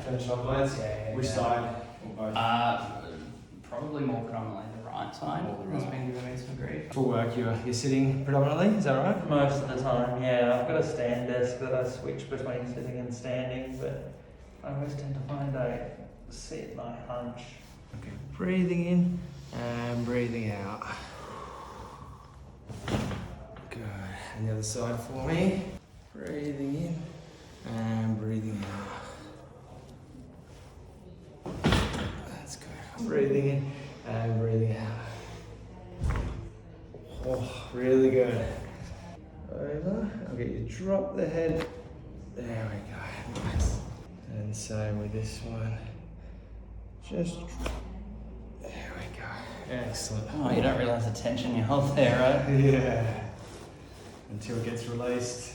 finish off, lads. Which side? Or both? Probably more predominantly the right side. Has been giving me some grief. For work, you're sitting predominantly, is that right? Most of the time, yeah. I've got a stand desk that I switch between sitting and standing, but I always tend to find I sit and I hunch. Okay. Breathing in and breathing out. Good. And the other side for me. Breathing in and breathing out. That's good. Breathing in and breathing out. Oh, really good. Over. I'll get you to drop the head. There we go. Nice. And same with this one. Just. There we go. Excellent. Oh, you don't realise the tension you hold there, right? Yeah. Until it gets released.